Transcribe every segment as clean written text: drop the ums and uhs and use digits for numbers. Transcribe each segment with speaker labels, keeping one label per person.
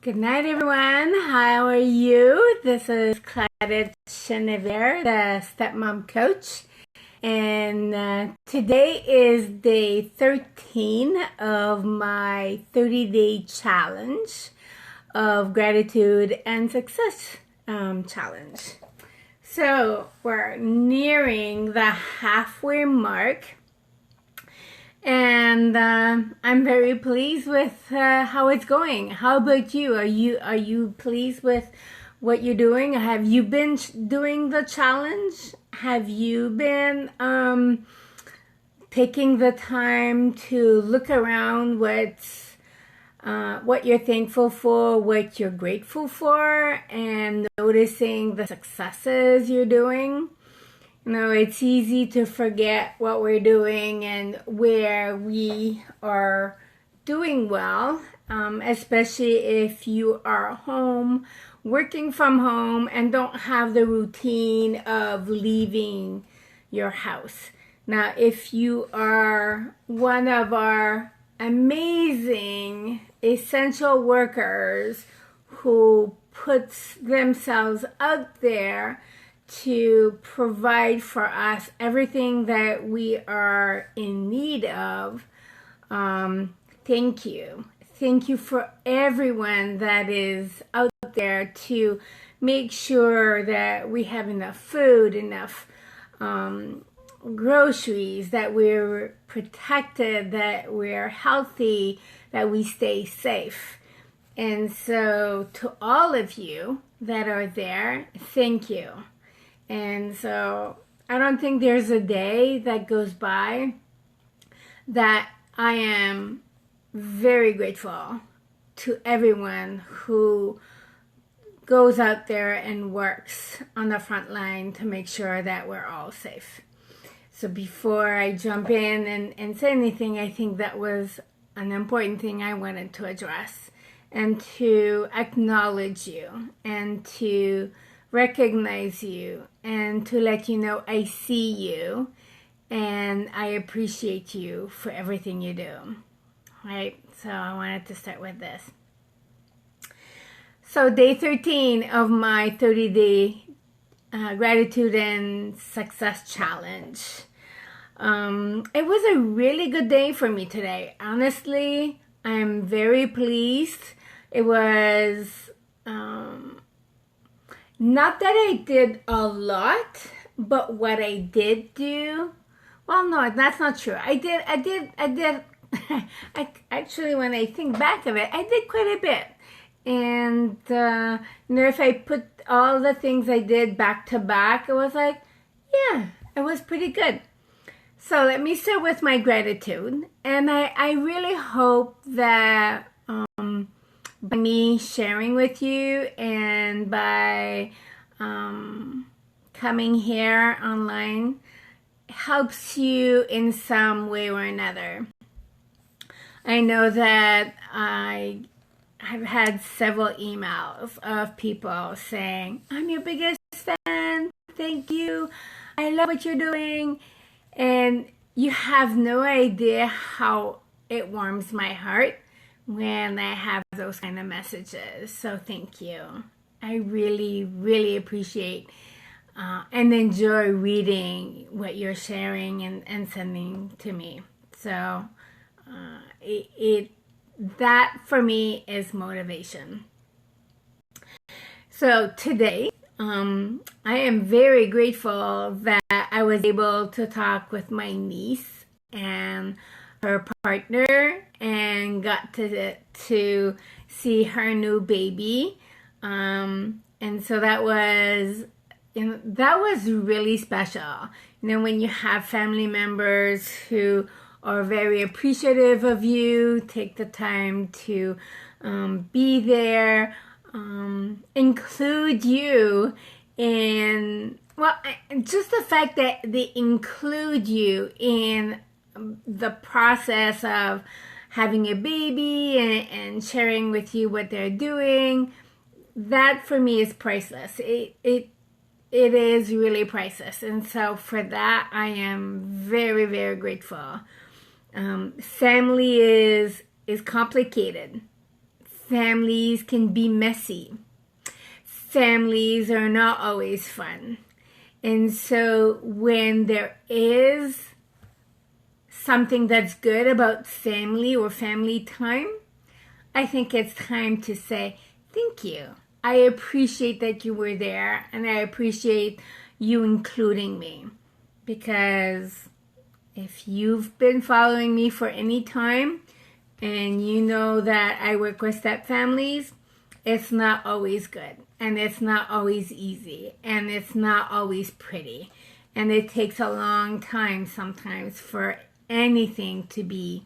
Speaker 1: Good night, everyone. How are you? This is Claudette the stepmom coach. And today is day 13 of my 30-day challenge of gratitude and success challenge. So we're nearing the halfway mark. And I'm very pleased with how it's going. How about you? Are you pleased with what you're doing? Have you been doing the challenge? Have you been taking the time to look around what you're thankful for, what you're grateful for, and noticing the successes you're doing? You know, it's easy to forget what we're doing and where we are doing well, especially if you are home, working from home, and don't have the routine of leaving your house. Now, if you are one of our amazing essential workers who puts themselves out there to provide for us everything that we are in need of, thank you. Thank you for everyone that is out there to make sure that we have enough food, enough groceries, that we're protected, that we're healthy, that we stay safe. And so to all of you that are there, thank you. And so I don't think there's a day that goes by that I am very grateful to everyone who goes out there and works on the front line to make sure that we're all safe. So before I jump in and say anything, I think that was an important thing I wanted to address, and to acknowledge you, and to recognize you, and to let you know I see you and I appreciate you for everything you do. Right? So I wanted to start with this. So day 13 of my 30-day gratitude and success challenge. It was a really good day for me today. Honestly, I'm very pleased. It was not that I did a lot, but what I did do, well, no, that's not true. I did, actually, when I think back of it, I did quite a bit. And, if I put all the things I did back to back, it was like, yeah, it was pretty good. So let me start with my gratitude. And I really hope that by me sharing with you and by coming here online helps you in some way or another. I know that I've had several emails of people saying, I'm your biggest fan, thank you, I love what you're doing, and you have no idea how it warms my heart when I have those kind of messages. So thank you. I really, really appreciate and enjoy reading what you're sharing and sending to me. So that for me is motivation. So today, I am very grateful that I was able to talk with my niece and her partner and got to see her new baby. And so that was really special. When you have family members who are very appreciative of you, take the time to be there, include you in, well, just the fact that they include you in the process of having a baby and sharing with you what they're doing, that for me is priceless. It is really priceless. And so for that, I am very, very grateful. Family is complicated. families can be messy. Families are not always fun. And so when there is something that's good about family or family time, I think it's time to say, thank you. I appreciate that you were there, and I appreciate you including me. Because if you've been following me for any time, and you know that I work with step families, it's not always good, and it's not always easy, and it's not always pretty, and it takes a long time sometimes for anything to be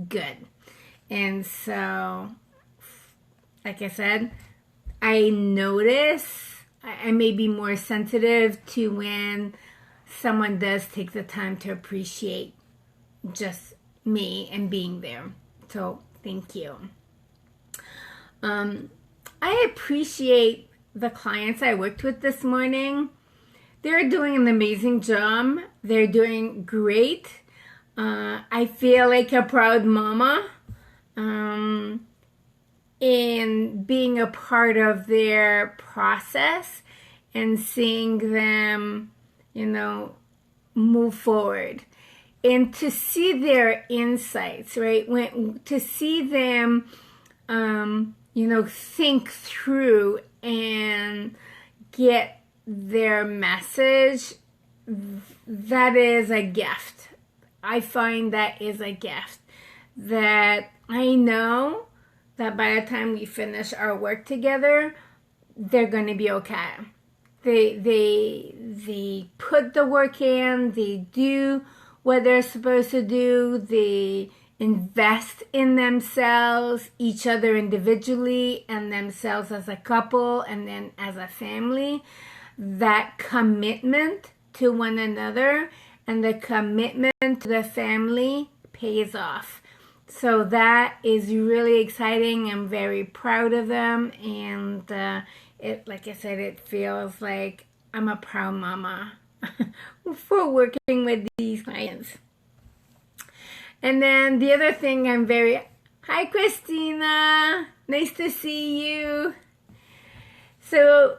Speaker 1: good. And so, like I said, I notice I may be more sensitive to when someone does take the time to appreciate just me and being there. So thank you. I appreciate the clients I worked with this morning. They're doing an amazing job. They're doing great. I feel like a proud mama in being a part of their process and seeing them, move forward. And to see their insights, right? To see them, think through and get their message, that is a gift. I find that is a gift. That I know that by the time we finish our work together, they're going to be okay. They put the work in, they do what they're supposed to do, they invest in themselves, each other individually, and themselves as a couple, and then as a family. That commitment to one another and the commitment to the family pays off. So that is really exciting. I'm very proud of them, and like I said, it feels like I'm a proud mama for working with these clients. And then the other thing hi Christina, nice to see you. So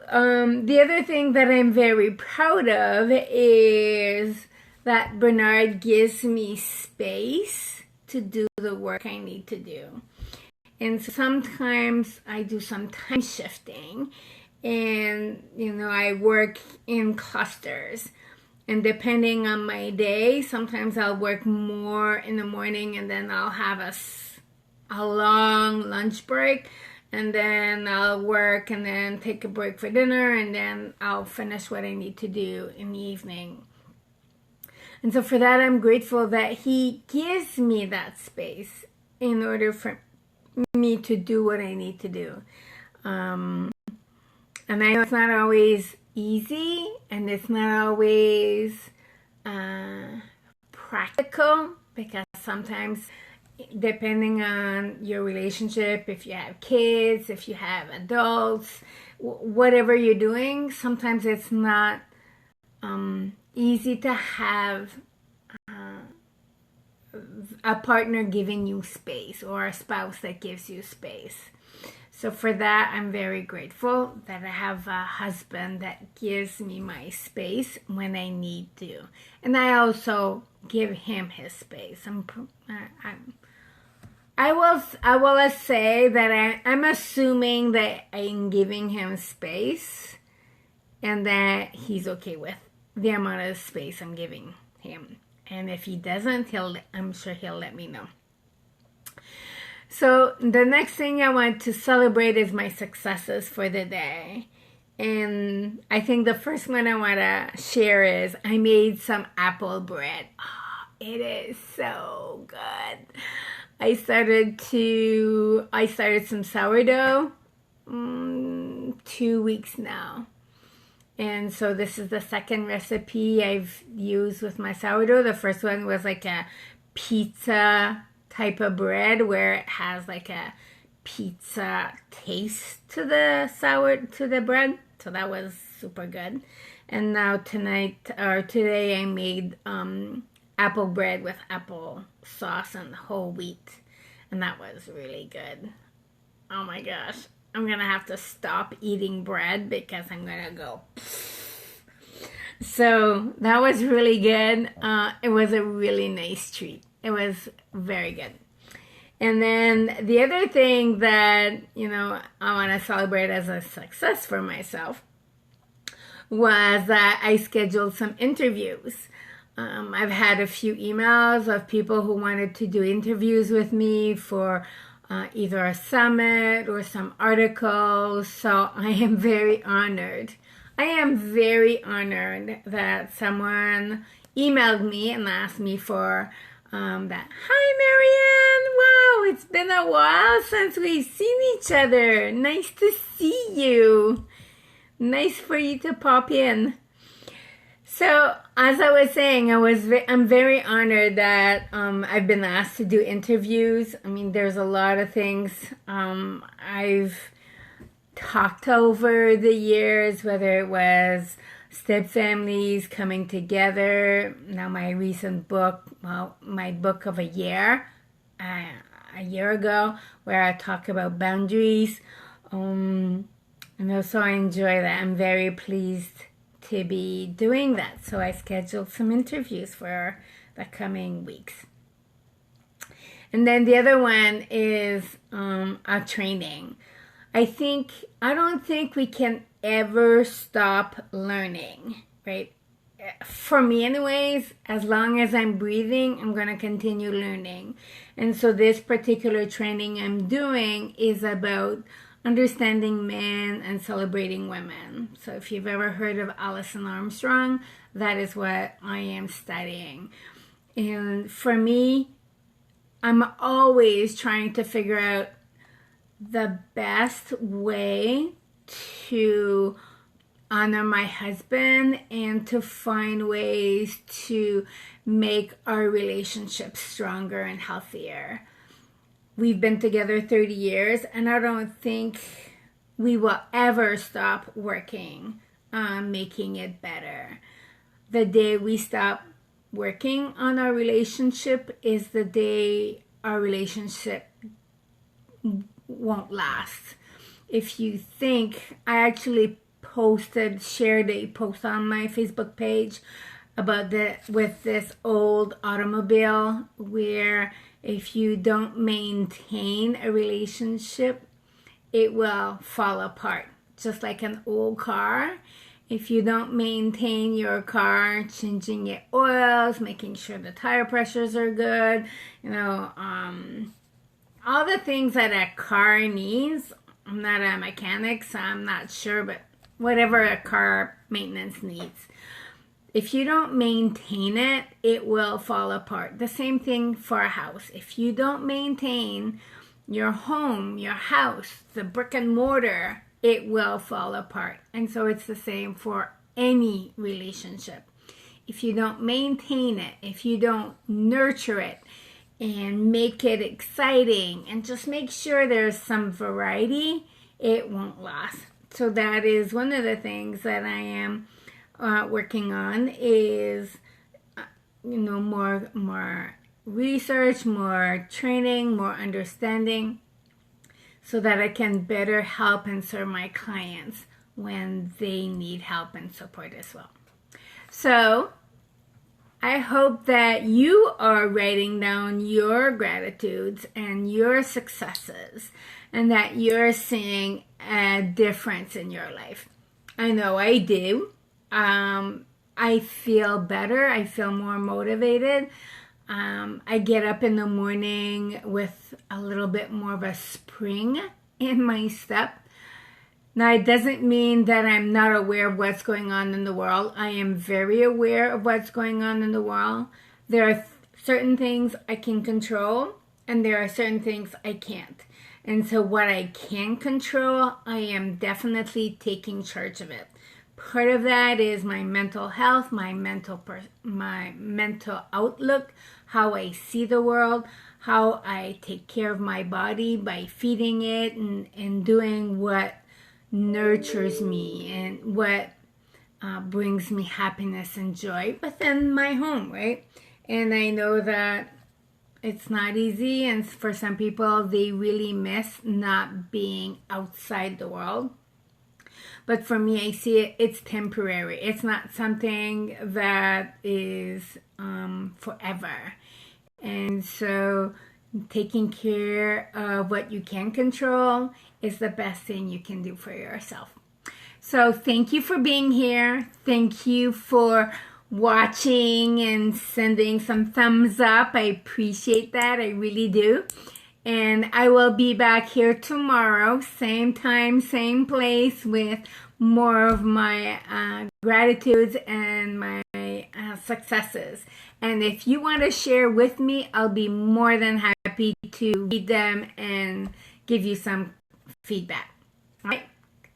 Speaker 1: the other thing that I'm very proud of is that Bernard gives me space to do the work I need to do. And sometimes I do some time shifting, and I work in clusters. And depending on my day, sometimes I'll work more in the morning, and then I'll have a long lunch break, and then I'll work and then take a break for dinner, and then I'll finish what I need to do in the evening. And so for that, I'm grateful that he gives me that space in order for me to do what I need to do. And I know it's not always easy, and it's not always practical, because sometimes, depending on your relationship, if you have kids, if you have adults, whatever you're doing, sometimes it's not easy to have a partner giving you space, or a spouse that gives you space. So for that, I'm very grateful that I have a husband that gives me my space when I need to. And I also give him his space. I will say that I'm assuming that I'm giving him space, and that he's okay with the amount of space I'm giving him. And if he doesn't, I'm sure he'll let me know. So the next thing I want to celebrate is my successes for the day. And I think the first one I want to share is I made some apple bread. Oh, it is so good. I started some sourdough 2 weeks now. And so this is the second recipe I've used with my sourdough. The first one was like a pizza type of bread, where it has like a pizza taste to the bread. So that was super good. And now today I made apple bread with apple sauce and whole wheat, and that was really good. oh my gosh, I'm gonna have to stop eating bread because I'm gonna go. So that was really good. It was a really nice treat. It was very good. And then the other thing that, I want to celebrate as a success for myself was that I scheduled some interviews. I've had a few emails of people who wanted to do interviews with me for either a summit or some articles. So I am very honored. I am very honored that someone emailed me and asked me for that. Hi, Marianne. Wow, it's been a while since we've seen each other. Nice to see you. Nice for you to pop in. So, as I was saying, I'm very honored that I've been asked to do interviews. I mean, there's a lot of things I've talked over the years, whether it was step families coming together. Now, my recent book, my book of a year ago, where I talk about boundaries. And also, I enjoy that. I'm very pleased to be doing that. So I scheduled some interviews for the coming weeks. And then the other one is a training. I don't think we can ever stop learning, right? For me anyways, as long as I'm breathing, I'm going to continue learning. And so this particular training I'm doing is about understanding men and celebrating women. So if you've ever heard of Alison Armstrong, that is what I am studying. And for me, I'm always trying to figure out the best way to honor my husband and to find ways to make our relationship stronger and healthier. We've been together 30 years, and I don't think we will ever stop working on making it better. The day we stop working on our relationship is the day our relationship won't last. If you think, I actually shared a post on my Facebook page about with this old automobile where if you don't maintain a relationship, it will fall apart. Just like an old car. If you don't maintain your car, changing your oils, making sure the tire pressures are good, all the things that a car needs. I'm not a mechanic, so I'm not sure, but whatever a car maintenance needs. If you don't maintain it, it will fall apart. The same thing for a house. If you don't maintain your home, your house, the brick and mortar, it will fall apart. And so it's the same for any relationship. If you don't maintain it, if you don't nurture it and make it exciting and just make sure there's some variety, it won't last. So that is one of the things that I am working on is, more research, more training, more understanding, so that I can better help and serve my clients when they need help and support as well. So I hope that you are writing down your gratitudes and your successes and that you're seeing a difference in your life. I know I do. I feel better. I feel more motivated. I get up in the morning with a little bit more of a spring in my step. Now, it doesn't mean that I'm not aware of what's going on in the world. I am very aware of what's going on in the world. There are certain things I can control, and there are certain things I can't. And so what I can control, I am definitely taking charge of it. Part of that is my mental health, my mental outlook, how I see the world, how I take care of my body by feeding it and doing what nurtures me and what brings me happiness and joy within my home, right? And I know that It's not easy, and for some people, they really miss not being outside the world. But for me, I see it's temporary. It's not something that is forever. And so taking care of what you can control is the best thing you can do for yourself. So thank you for being here. Thank you for watching and sending some thumbs up. I appreciate that. I really do. And I will be back here tomorrow, same time, same place, with more of my gratitudes and my successes. And if you want to share with me, I'll be more than happy to read them and give you some feedback. All right.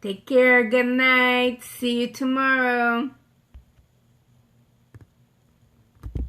Speaker 1: Take care. Good night. See you tomorrow.